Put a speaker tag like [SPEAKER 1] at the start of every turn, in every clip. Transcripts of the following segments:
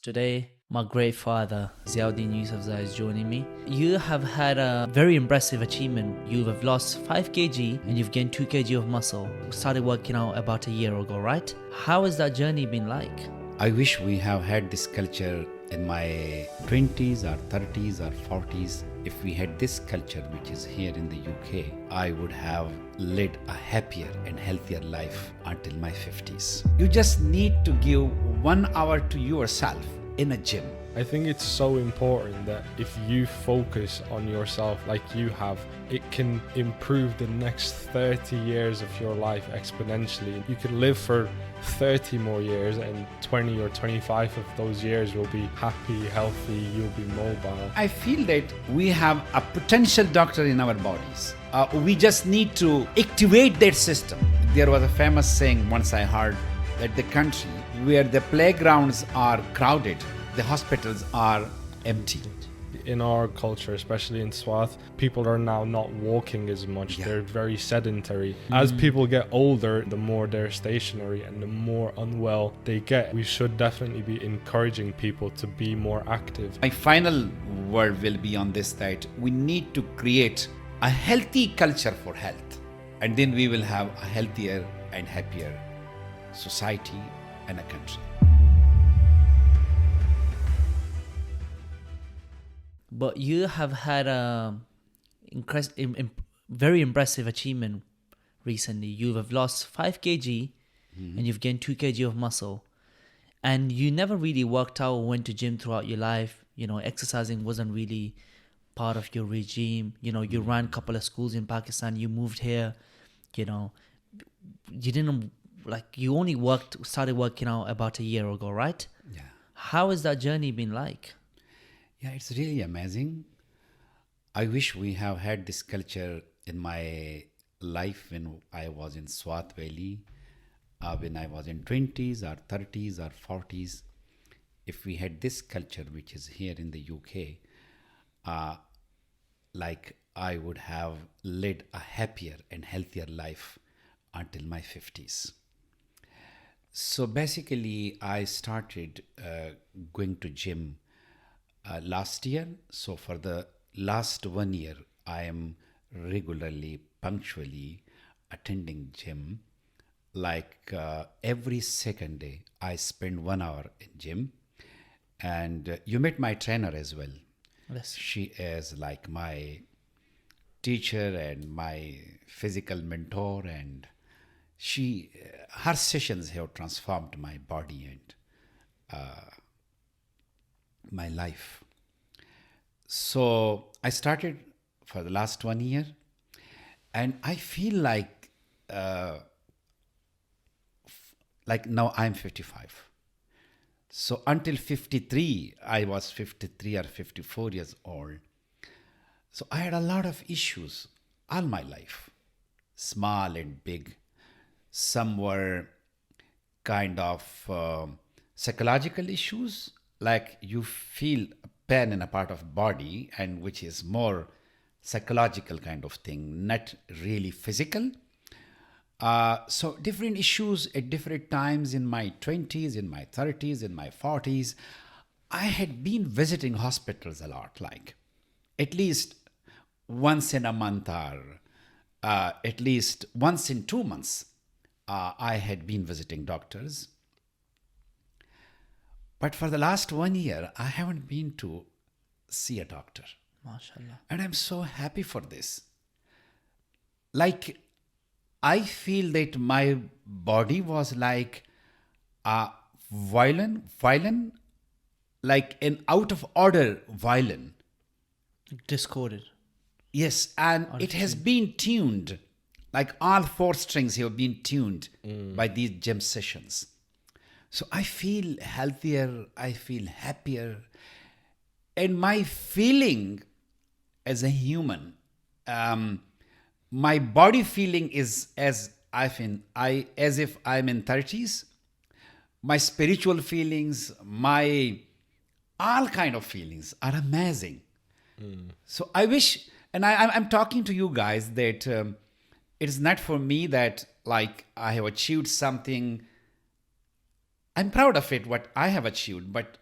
[SPEAKER 1] Today, my great father, Ziauddin Yousafzai, is joining me. You have had a very impressive achievement. You have lost 5 kg and you've gained 2 kg of muscle. Started working out about a year ago, right? How has that journey been like?
[SPEAKER 2] I wish we have had this culture in my 20s or 30s or 40s. If we had this culture, which is here in the UK, I would have led a happier and healthier life until my 50s. You just need to give 1 hour to yourself in a gym.
[SPEAKER 3] I think it's so important that if you focus on yourself like you have, it can improve the next 30 years of your life exponentially. You could live for 30 more years and 20 or 25 of those years will be happy, healthy, you'll be mobile.
[SPEAKER 2] I feel that we have a potential doctor in our bodies. We just need to activate that system. There was a famous saying once I heard that the country where the playgrounds are crowded, the hospitals are empty.
[SPEAKER 3] In our culture, especially in Swat, people are now not walking as much.
[SPEAKER 2] Yeah.
[SPEAKER 3] They're very sedentary. As people get older, the more they're stationary and the more unwell they get. We should definitely be encouraging people to be more active.
[SPEAKER 2] My final word will be on this, that we need to create a healthy culture for health, and then we will have a healthier and happier society and a country.
[SPEAKER 1] But you have had a very impressive achievement recently. You have lost 5 kg and you've gained 2 kg of muscle. And you never really worked out or went to gym throughout your life. You know, exercising wasn't really part of your regime. You know, you ran a couple of schools in Pakistan. You moved here. You know, you didn't, you only started working out about a year ago, right?
[SPEAKER 2] Yeah.
[SPEAKER 1] How has that journey been like?
[SPEAKER 2] Yeah, it's really amazing. I wish we have had this culture in my life when I was in Swat Valley, when I was in 20s or 30s or 40s. If we had this culture, which is here in the UK, I would have led a happier and healthier life until my 50s. So basically, I started going to gym last year. So for the last 1 year, I am regularly, punctually attending gym. Every second day, I spend 1 hour in gym. And you met my trainer as well.
[SPEAKER 1] Yes.
[SPEAKER 2] She is like my teacher and my physical mentor, and her sessions have transformed my body and my life. So I started for the last 1 year, and I feel like now I'm 55. So until 53, I was 53 or 54 years old. So I had a lot of issues all my life, small and big. Some were kind of psychological issues, like you feel a pain in a part of body, and which is more psychological kind of thing, not really physical. So different issues at different times in my 20s, in my 30s, in my 40s. I had been visiting hospitals a lot, like at least once in a month or at least once in 2 months. I had been visiting doctors. But for the last 1 year, I haven't been to see a doctor.
[SPEAKER 1] MashaAllah.
[SPEAKER 2] And I'm so happy for this. I feel that my body was like a violin, like an out of order violin.
[SPEAKER 1] Discorded.
[SPEAKER 2] Yes, and it has been tuned. Like all 4 strings have been tuned by these gym sessions. So I feel healthier, I feel happier. And my feeling as a human, my body feeling is as if I'm in 30s. My spiritual feelings, my all kind of feelings are amazing. So I wish, and I'm talking to you guys that it is not for me that like I have achieved something. I'm proud of it, what I have achieved, but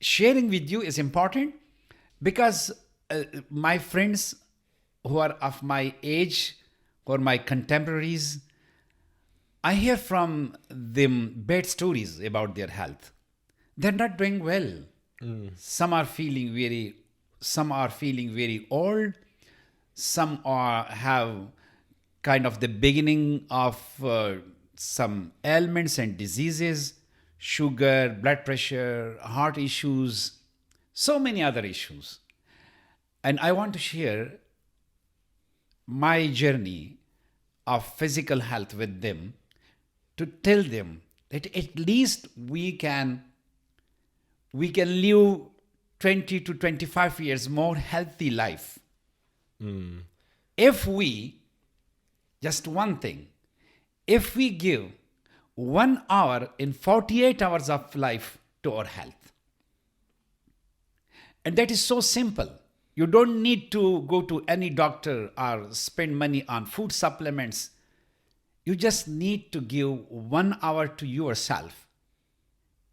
[SPEAKER 2] sharing with you is important because my friends who are of my age or my contemporaries, I hear from them bad stories about their health. They're not doing well. Some are feeling very old. Some have kind of the beginning of some ailments and diseases, sugar, blood pressure, heart issues, so many other issues. And I want to share my journey of physical health with them to tell them that at least we can live 20 to 25 years more healthy life. If we, just one thing, if we give 1 hour in 48 hours of life to our health. And that is so simple. You don't need to go to any doctor or spend money on food supplements. You just need to give 1 hour to yourself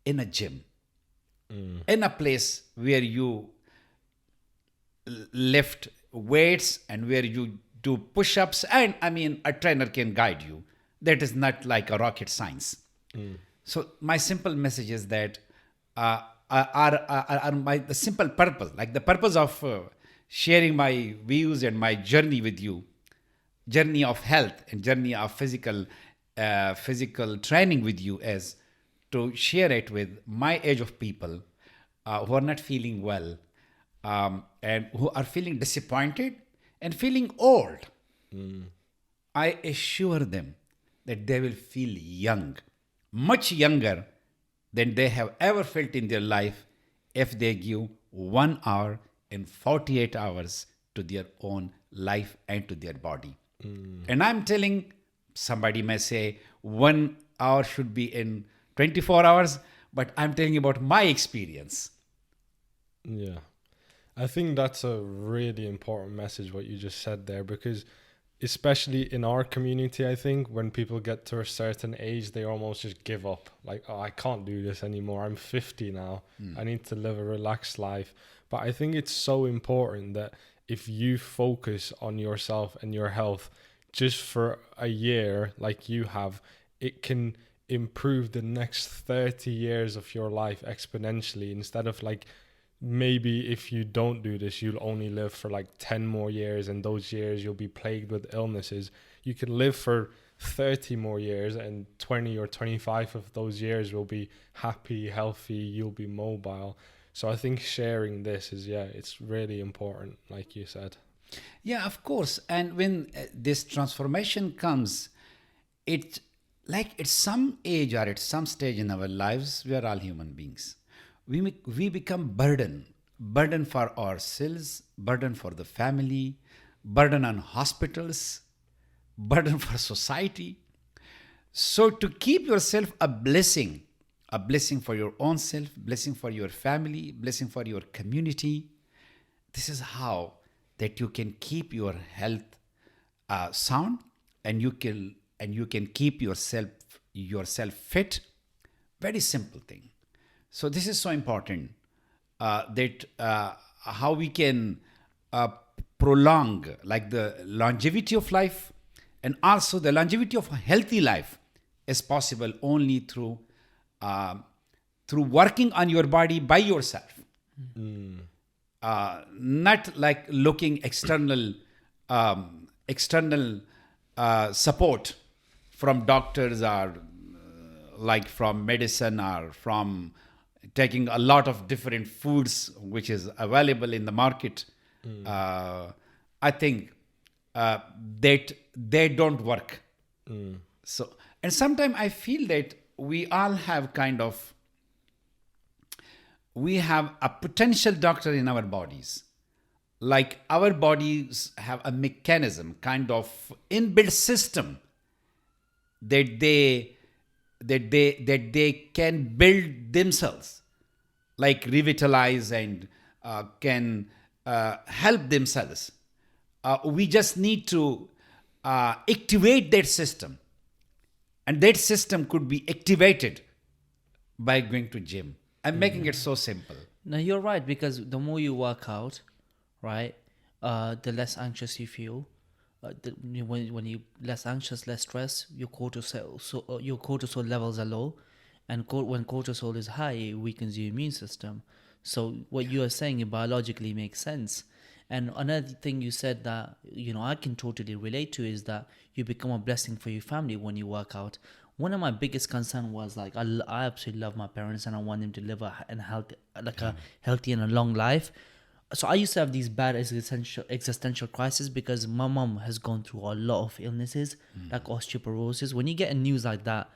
[SPEAKER 2] in a gym, in a place where you lift weights and where you do push-ups. And I mean, a trainer can guide you. That is not like a rocket science. So my simple message is that the simple purpose, like the purpose of sharing my views and my journey with you, journey of health and journey of physical training with you, is to share it with my age of people who are not feeling well and who are feeling disappointed and feeling old. I assure them that they will feel young, much younger than they have ever felt in their life if they give 1 hour in 48 hours to their own life and to their body. And I'm telling, somebody may say 1 hour should be in 24 hours, but I'm telling you about my experience.
[SPEAKER 3] Yeah. I think that's a really important message, what you just said there, because especially in our community, I think when people get to a certain age, they almost just give up. Like, oh, I can't do this anymore. I'm 50 now. I need to live a relaxed life. But I think it's so important that if you focus on yourself and your health just for a year, like you have, it can improve the next 30 years of your life exponentially. Instead of like, maybe if you don't do this, you'll only live for like 10 more years, and those years you'll be plagued with illnesses. You can live for 30 more years, and 20 or 25 of those years will be happy, healthy, you'll be mobile. So I think sharing this is, it's really important, like you said.
[SPEAKER 2] Yeah, of course. And when this transformation comes, it like at some age or at some stage in our lives, we are all human beings. We become burden for ourselves, burden for the family, burden on hospitals, burden for society. So to keep yourself a blessing for your own self, blessing for your family, blessing for your community, this is how that you can keep your health sound, and you can keep yourself fit. Very simple thing. So this is so important that how we can prolong like the longevity of life, and also the longevity of a healthy life is possible only through working on your body by yourself. Not like looking external support from doctors or like from medicine or from taking a lot of different foods which is available in the market. I think that they don't work. So, and sometimes I feel that we all have we have a potential doctor in our bodies. Like our bodies have a mechanism, kind of inbuilt system that they can build themselves, like revitalize and can help themselves. We just need to activate that system, and that system could be activated by going to gym. I'm making it so simple.
[SPEAKER 1] No, you're right, because the more you work out, right, the less anxious you feel. When you less anxious, less stress, your cortisol levels are low, and when cortisol is high, it weakens your immune system. So what you are saying, it biologically makes sense. And another thing you said that I can totally relate to is that you become a blessing for your family when you work out. One of my biggest concern was like I absolutely love my parents and I want them to live a healthy and a long life. So I used to have these bad existential crises because my mom has gone through a lot of illnesses like osteoporosis. When you get a news like that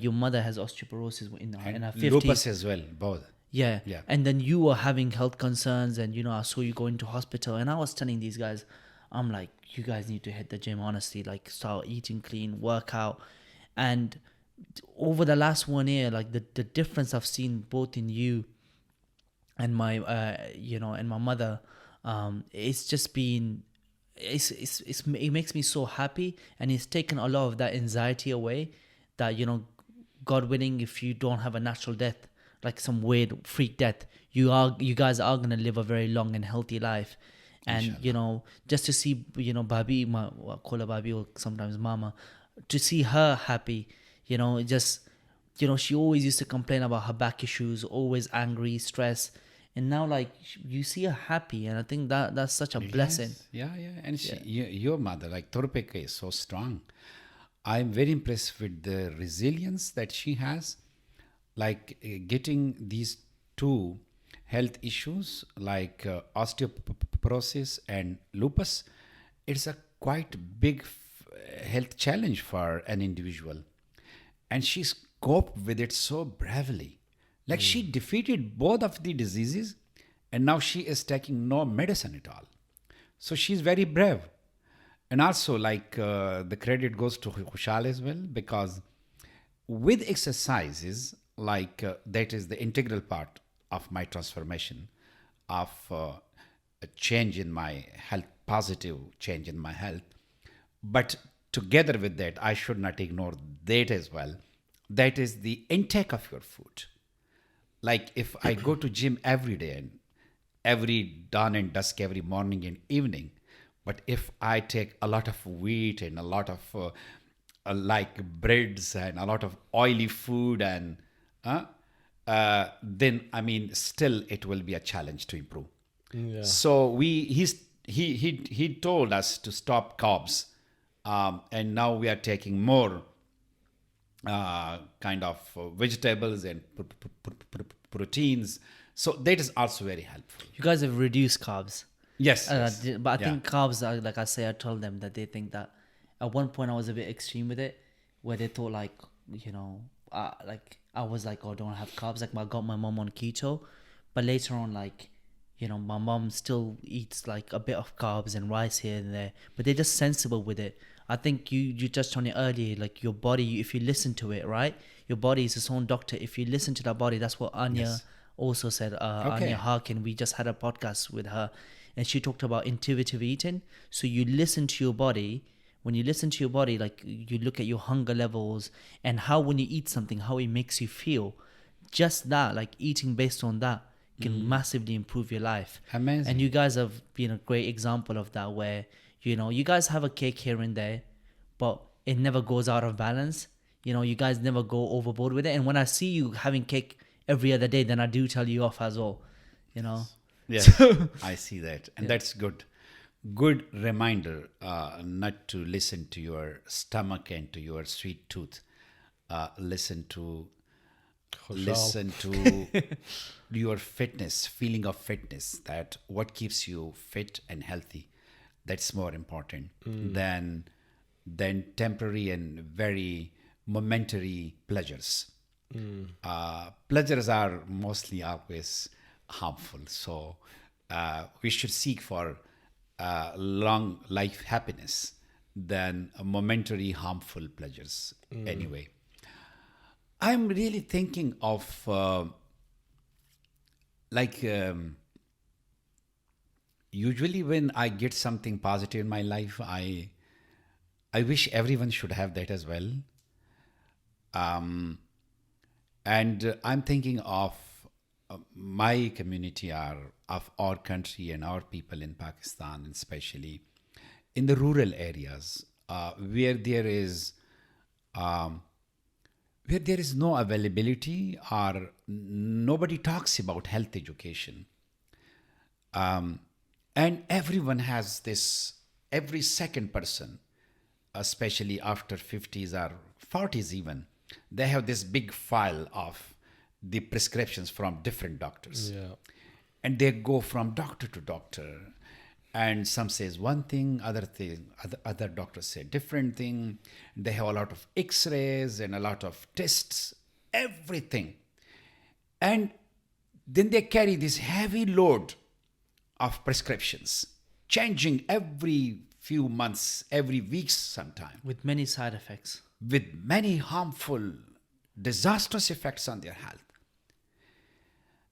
[SPEAKER 1] your mother has osteoporosis in
[SPEAKER 2] And
[SPEAKER 1] her
[SPEAKER 2] lupus
[SPEAKER 1] 50s.
[SPEAKER 2] as well, both.
[SPEAKER 1] Yeah.
[SPEAKER 2] Yeah.
[SPEAKER 1] And then you were having health concerns and I saw you go into hospital and I was telling these guys, I'm like, you guys need to hit the gym, honestly, like start eating clean, work out. And over the last 1 year, like the difference I've seen both in you and my and my mother, it's just been it makes me so happy, and it's taken a lot of that anxiety away, that God willing, if you don't have a natural death, like some weird freak death, you guys are going to live a very long and healthy life. And just to see Babi, I call her Babi or sometimes Mama, to see her happy, it just she always used to complain about her back issues, always angry, stressed, and now like you see her happy, and I think that's such a blessing.
[SPEAKER 2] Yes. Yeah. And your mother, like Torpeka, is so strong. I'm very impressed with the resilience that she has, like getting these two health issues like osteoporosis and lupus. It's a quite big health challenge for an individual, and she's coped with it so bravely. Like she defeated both of the diseases, and now she is taking no medicine at all. So she's very brave. And also, like the credit goes to Khushal as well, because with exercises, like that is the integral part of my transformation, of a change in my health, positive change in my health. But together with that, I should not ignore that as well. That is the intake of your food. Like if I go to gym every day and every dawn and dusk, every morning and evening, but if I take a lot of wheat and a lot of like breads and a lot of oily food, and then I mean still it will be a challenge to improve.
[SPEAKER 3] Yeah.
[SPEAKER 2] So he told us to stop carbs, and now we are taking more kind of vegetables and proteins. So that is also very helpful.
[SPEAKER 1] You guys have reduced carbs.
[SPEAKER 2] Yes.
[SPEAKER 1] But I think carbs are, like I told them that they think that at one point I was a bit extreme with it, where they thought like, like I was like, oh, don't have carbs. Like I got my mom on keto, but later on, like, my mom still eats like a bit of carbs and rice here and there, but they're just sensible with it. I think you touched on it earlier, like your body, if you listen to it, right? Your body is its own doctor. If you listen to that body, that's what Anya also said. Anya Harkin, we just had a podcast with her, and she talked about intuitive eating. So you listen to your body. When you listen to your body, like you look at your hunger levels and how when you eat something, how it makes you feel. Just that, like eating based on that can massively improve your life.
[SPEAKER 2] Amazing.
[SPEAKER 1] And you guys have been a great example of that, where you guys have a cake here and there, but it never goes out of balance. You guys never go overboard with it. And when I see you having cake every other day, then I do tell you off as well.
[SPEAKER 2] Yes, I see that, and that's good. Good reminder not to listen to your stomach and to your sweet tooth. Listen to your fitness, feeling of fitness. That what keeps you fit and healthy. That's more important than temporary and very momentary pleasures. Pleasures are mostly always harmful. So we should seek for long life happiness than momentary harmful pleasures. Anyway, I'm really thinking of usually when I get something positive in my life, I wish everyone should have that as well. And I'm thinking of my community are of our country and our people in Pakistan, especially in the rural areas where there is no availability or nobody talks about health education. And everyone has this, every second person, especially after 50s or 40s even, they have this big file of the prescriptions from different doctors.
[SPEAKER 3] Yeah.
[SPEAKER 2] And they go from doctor to doctor. And some says one thing, other doctors say different thing. They have a lot of x-rays and a lot of tests, everything. And then they carry this heavy load of prescriptions, changing every few months, every week sometime,
[SPEAKER 1] With many side effects.
[SPEAKER 2] with many harmful, disastrous effects on their health.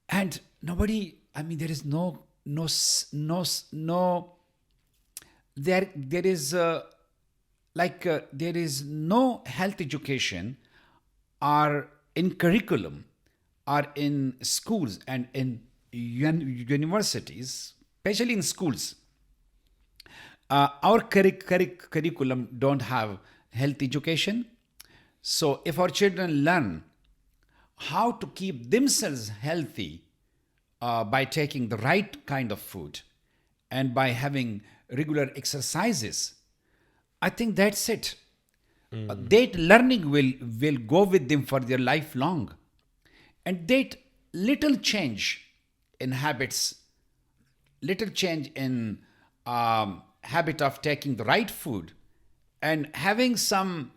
[SPEAKER 2] And nobody, I mean, there is there is no health education or in curriculum or in schools and in universities, especially in schools. Our curriculum don't have health education. So if our children learn how to keep themselves healthy by taking the right kind of food and by having regular exercises, I think that's it. That learning will go with them for their lifelong. And that little change in habits, little change in habit of taking the right food and having some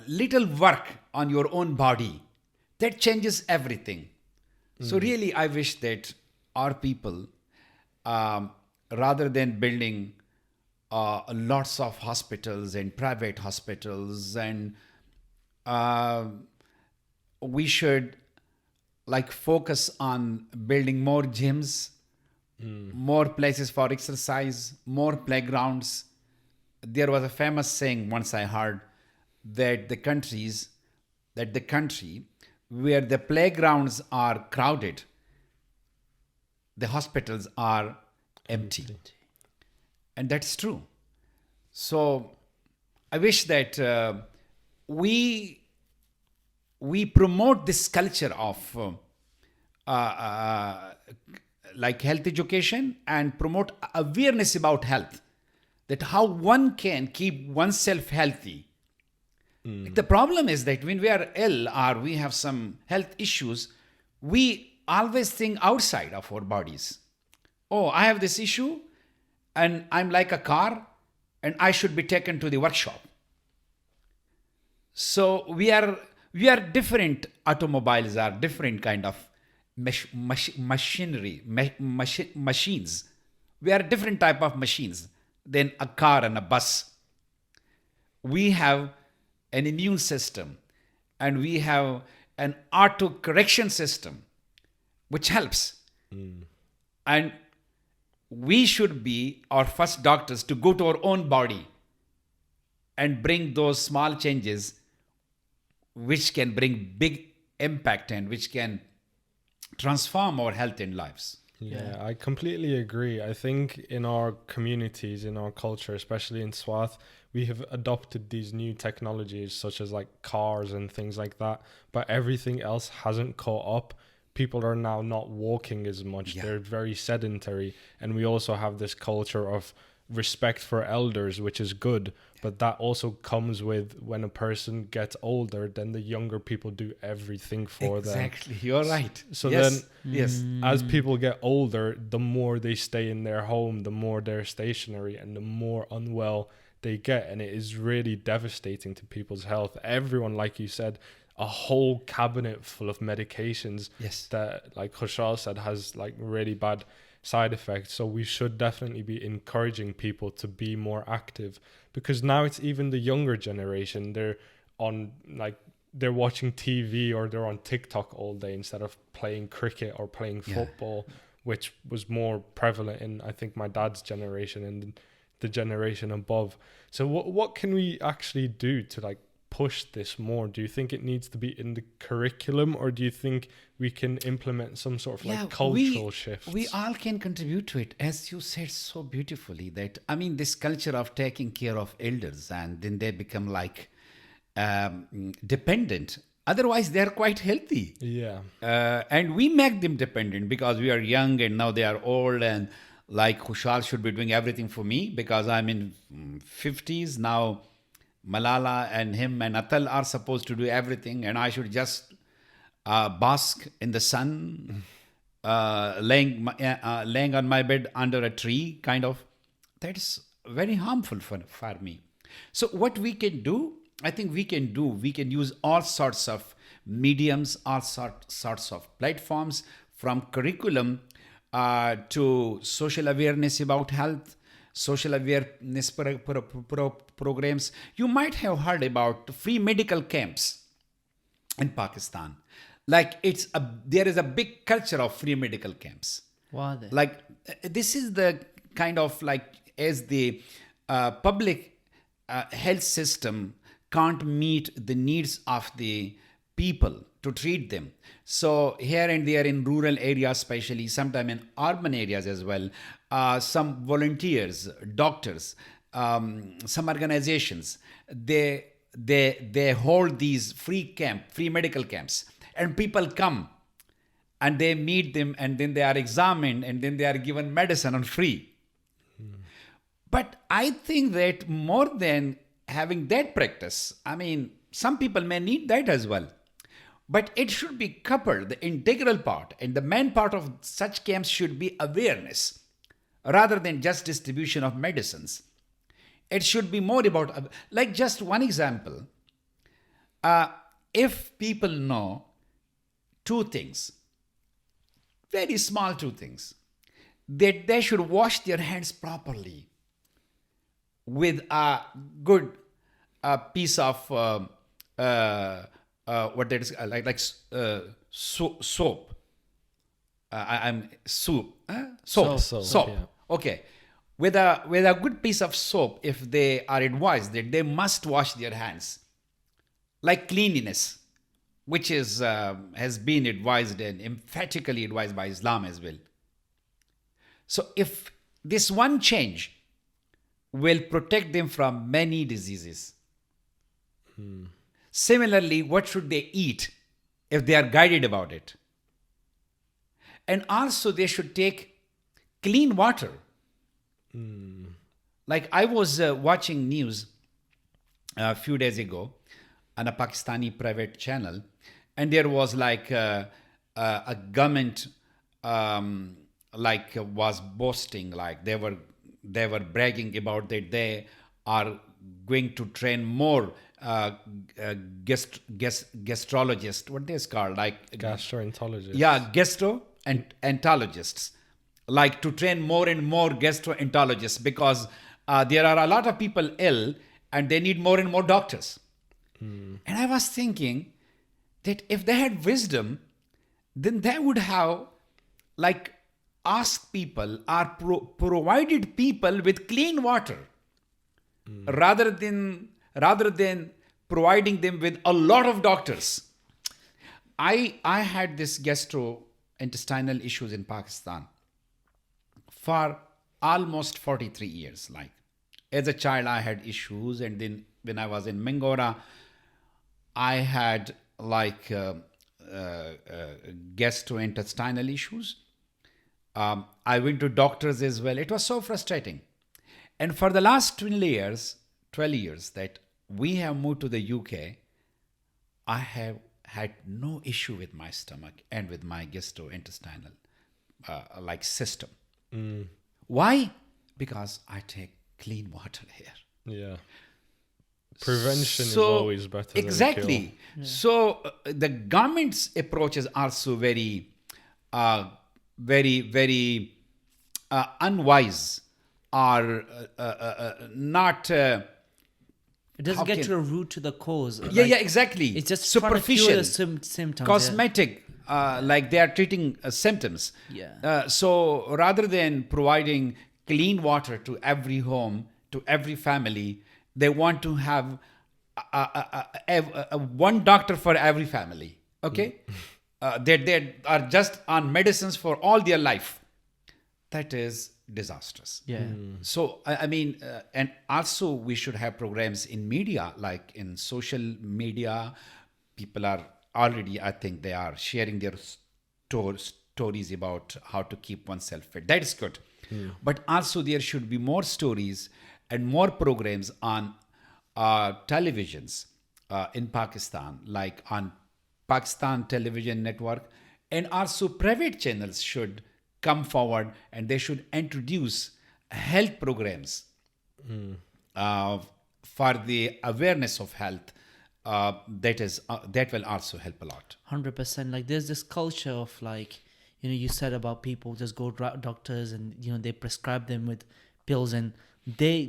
[SPEAKER 2] little work on your own body, that changes everything. So really, I wish that our people, rather than building lots of hospitals and private hospitals, and we should focus on building more gyms, more places for exercise, more playgrounds. There was a famous saying once I heard that the country where the playgrounds are crowded, the hospitals are empty. And that's true. So I wish that we promote this culture of health education and promote awareness about health, that how one can keep oneself healthy. The problem is that when we are ill or we have some health issues, we always think outside of our bodies. Oh, I have this issue and I'm like a car and I should be taken to the workshop. So we are different. Automobiles are different kind of machinery, machines. We are different type of machines than a car and a bus. We have an immune system and we have an auto correction system which helps. And we should be our first doctors to go to our own body and bring those small changes which can bring big impact and which can transform our health and lives.
[SPEAKER 3] Yeah, I completely agree. I think in our communities, in our culture, especially in Swath, we have adopted these new technologies such as cars and things like that, but everything else hasn't caught up. People are now not walking as much. They're very sedentary. And we also have this culture of respect for elders, which is good. But that also comes with when a person gets older, then the younger people do everything for them.
[SPEAKER 2] Exactly. You're right.
[SPEAKER 3] So
[SPEAKER 2] yes.
[SPEAKER 3] As people get older, the more they stay in their home, the more they're stationary and the more unwell they get. And it is really devastating to people's health. Everyone, like you said, a whole cabinet full of medications that, like Khushal said, has really bad side effects. So we should definitely be encouraging people to be more active, because now it's even the younger generation. They're on they're watching TV or they're on TikTok all day instead of playing cricket or playing football, which was more prevalent in, I think, my dad's generation and the generation above. So what can we actually do to push this more? Do you think it needs to be in the curriculum, or do you think we can implement some sort of like cultural shifts?
[SPEAKER 2] We all can contribute to it, as you said so beautifully. That I mean, this culture of taking care of elders, and then they become like dependent. Otherwise, they are quite healthy.
[SPEAKER 3] Yeah.
[SPEAKER 2] And we make them dependent because we are young and now they are old, and like Khushal should be doing everything for me because I'm in 50s now. Malala and him and Atal are supposed to do everything, and I should just bask in the sun, laying on my bed under a tree, kind of. That's very harmful for me. So what we can do, I think we can use all sorts of mediums, all sorts of platforms, from curriculum to social awareness about health, social awareness programs. You might have heard about free medical camps in Pakistan. Like there is a big culture of free medical camps.
[SPEAKER 1] What are they?
[SPEAKER 2] Like this is the kind of like, as the public health system can't meet the needs of the people to treat them. So here and there in rural areas, especially, sometimes in urban areas as well, some volunteers, doctors, some organizations, they hold these free medical camps, and people come and they meet them, and then they are examined, and then they are given medicine on free. But I think that more than having that practice, I mean, some people may need that as well. But it should be coupled, the integral part, and the main part of such camps should be awareness rather than just distribution of medicines. It should be more about, like just one example. If people know two things, very small two things, that they should wash their hands properly with a good piece of what that is soap. Soap.
[SPEAKER 3] Yeah.
[SPEAKER 2] Okay, with a good piece of soap. If they are advised that they must wash their hands, like cleanliness, which is has been advised and emphatically advised by Islam as well. So if this one change will protect them from many diseases. Similarly, what should they eat if they are guided about it? And also they should take clean water. Like I was watching news a few days ago on a Pakistani private channel, and there was like a government was boasting, like they were bragging about that they are going to train more gastrologists, what they called, like
[SPEAKER 3] gastroenterologists.
[SPEAKER 2] Yeah, gastroenterologists, like to train more and more gastroenterologists, because there are a lot of people ill and they need more and more doctors. And I was thinking that if they had wisdom, then they would have like asked people or provided people with clean water rather than providing them with a lot of doctors. I had this gastrointestinal issues in Pakistan for almost 43 years. Like as a child, I had issues, and then when I was in Mingora, I had like gastrointestinal issues. I went to doctors as well. It was so frustrating. And for the last 12 years that we have moved to the UK, I have had no issue with my stomach and with my gastrointestinal system. Why? Because I take clean water here.
[SPEAKER 3] Yeah. Prevention is always better than
[SPEAKER 2] exactly.
[SPEAKER 3] cure.
[SPEAKER 1] Yeah.
[SPEAKER 2] So the government's approach is also very unwise, or not.
[SPEAKER 1] It doesn't get to the root, to the cause.
[SPEAKER 2] Yeah, exactly.
[SPEAKER 1] It's just
[SPEAKER 2] superficial,
[SPEAKER 1] symptoms.
[SPEAKER 2] cosmetic. Like they are treating symptoms.
[SPEAKER 1] Yeah.
[SPEAKER 2] So rather than providing clean water to every home, to every family, they want to have one doctor for every family. Okay, they are just on medicines for all their life. That is disastrous.
[SPEAKER 1] Yeah.
[SPEAKER 2] So I mean, and also we should have programs in media, like in social media. People are already, I think, they are sharing their stories about how to keep oneself fit. That is good. But also there should be more stories and more programs on televisions in Pakistan, like on Pakistan Television Network, and also private channels should come forward and they should introduce health programs for the awareness of health. That will also help a lot.
[SPEAKER 1] 100%. Like there's this culture of like, you said about people just go doctors and they prescribe them with pills, and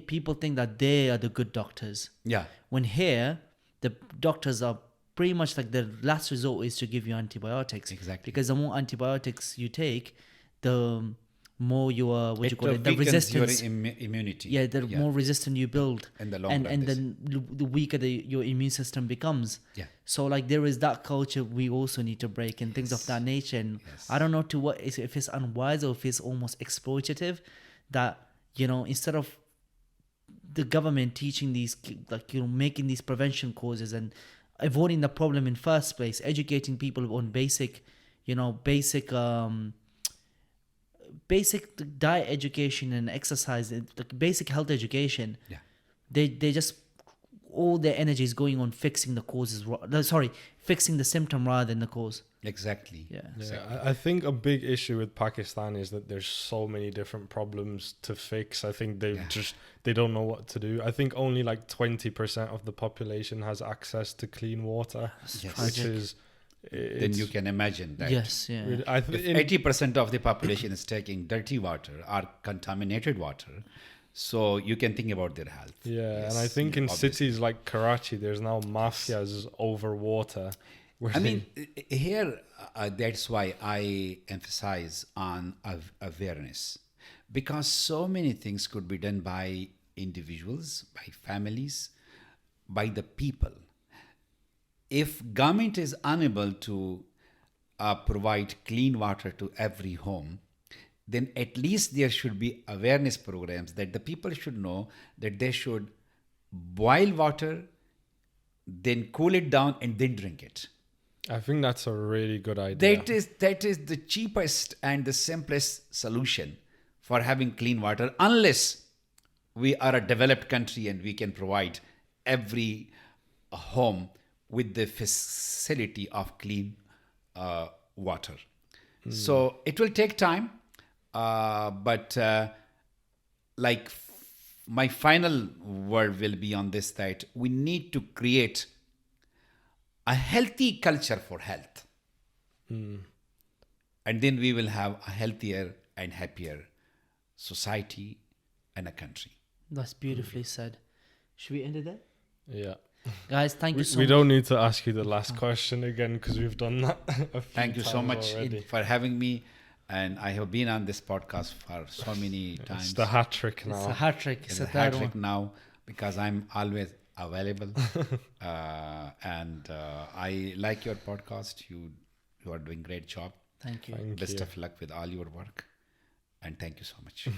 [SPEAKER 1] people think that they are the good doctors.
[SPEAKER 2] Yeah.
[SPEAKER 1] When here the doctors are pretty much like the last resort is to give you antibiotics.
[SPEAKER 2] Exactly.
[SPEAKER 1] Because the more antibiotics you take, the more you are the
[SPEAKER 2] weakens
[SPEAKER 1] resistance.
[SPEAKER 2] your immunity.
[SPEAKER 1] Yeah, the more resistant you build,
[SPEAKER 2] In the long
[SPEAKER 1] and
[SPEAKER 2] run,
[SPEAKER 1] and then the weaker your immune system becomes.
[SPEAKER 2] Yeah.
[SPEAKER 1] So like there is that culture we also need to break and things of that nature. And I don't know if it's unwise or if it's almost exploitative, that instead of the government teaching these, like making these prevention courses and avoiding the problem in first place, educating people on basic diet education and exercise, like basic health education.
[SPEAKER 2] Yeah.
[SPEAKER 1] They just, all their energy is going on fixing the causes, fixing the symptom rather than the cause.
[SPEAKER 2] Exactly.
[SPEAKER 1] Yeah.
[SPEAKER 3] Yeah, I think a big issue with Pakistan is that there's so many different problems to fix. I think they don't know what to do. I think only like 20% of the population has access to clean water,
[SPEAKER 2] Yes.
[SPEAKER 3] which is
[SPEAKER 2] Then you can imagine that.
[SPEAKER 1] Yes. Yeah.
[SPEAKER 2] If 80% of the population is taking dirty water or contaminated water, so you can think about their health.
[SPEAKER 3] Yeah,
[SPEAKER 2] Yes,
[SPEAKER 3] and I think in
[SPEAKER 2] obviously.
[SPEAKER 3] cities like Karachi, there's now mafias over water.
[SPEAKER 2] I mean, here, that's why I emphasize on awareness, because so many things could be done by individuals, by families, by the people. If government is unable to provide clean water to every home, then at least there should be awareness programs that the people should know that they should boil water, then cool it down, and then drink it.
[SPEAKER 3] I think that's a really good idea.
[SPEAKER 2] That is the cheapest and the simplest solution for having clean water, unless we are a developed country and we can provide every home with the facility of clean water. So it will take time, but my final word will be on this, that we need to create a healthy culture for health. And then we will have a healthier and happier society and a country.
[SPEAKER 1] That's beautifully said. Should we end it there?
[SPEAKER 3] Yeah.
[SPEAKER 1] Guys, thank you so
[SPEAKER 3] We
[SPEAKER 1] much.
[SPEAKER 3] don't need to ask you the last question again because we've done that a few
[SPEAKER 2] Thank you so
[SPEAKER 3] times
[SPEAKER 2] much
[SPEAKER 3] already.
[SPEAKER 2] for having me. And I have been on this podcast for so many times.
[SPEAKER 3] It's the hat trick now.
[SPEAKER 1] It's a hat trick.
[SPEAKER 2] It's
[SPEAKER 1] It's
[SPEAKER 2] a
[SPEAKER 1] the third
[SPEAKER 2] hat trick
[SPEAKER 1] one.
[SPEAKER 2] now because I'm always available. And I like your podcast. You are doing great job.
[SPEAKER 1] Thank you.
[SPEAKER 3] Thank
[SPEAKER 2] Best
[SPEAKER 3] you.
[SPEAKER 2] of luck with all your work. And thank you so much.